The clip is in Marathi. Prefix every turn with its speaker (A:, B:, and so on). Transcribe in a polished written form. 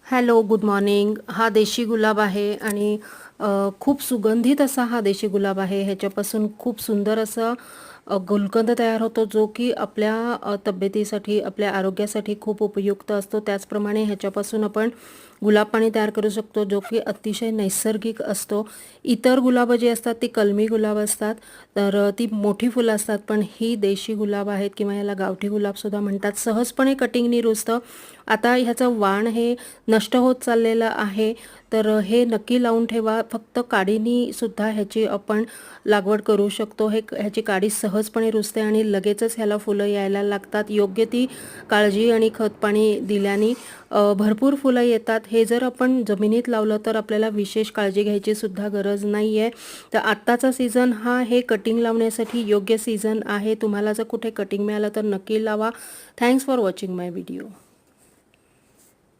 A: Hello, good morning. हा देशी गुलाब आहे आणि खूप सुगंधित असा हा देशी गुलाब आहे. ह्याच्यापासून खूप सुंदर असं गुलकंद तयार होतो, जो की आपल्या तब्येतीसाठी, आपल्या आरोग्यासाठी खूप उपयुक्त असतो. त्याचप्रमाणे ह्याच्यापासून आपण गुलाब पाणी तयार करू शकतो, जो की अतिशय नैसर्गिक असतो. इतर गुलाबं जी असतात ती कलमी गुलाब असतात, तर ती मोठी फुलं असतात. पण ही देशी गुलाब आहेत किंवा याला गावठी गुलाबसुद्धा म्हणतात. सहजपणे कटिंगनी रुजतं. आता ह्याचं वाण हे नष्ट होत चाललेलं आहे, तर हे नक्की लावून ठेवा. फक्त काडीनी सुद्धा ह्याची आपण लागवड करू शकतो. ह्याची काडी सहजपणे रुजते आणि लगेचच ह्याला फुलं यायला लागतात. योग्य ती काळजी आणि खतपाणी दिल्याने भरपूर फुलं येतात. हे जर आपण जमिनीत लावलं तर आपल्याला विशेष काळजी घ्यायची सुद्धा गरज नाही आहे. तर आत्ताचा सीझन हा हे कटिंग लावण्यासाठी योग्य सीझन आहे. तुम्हाला जर कुठे कटिंग मिळालं तर नक्की लावा. Thanks for watching my video.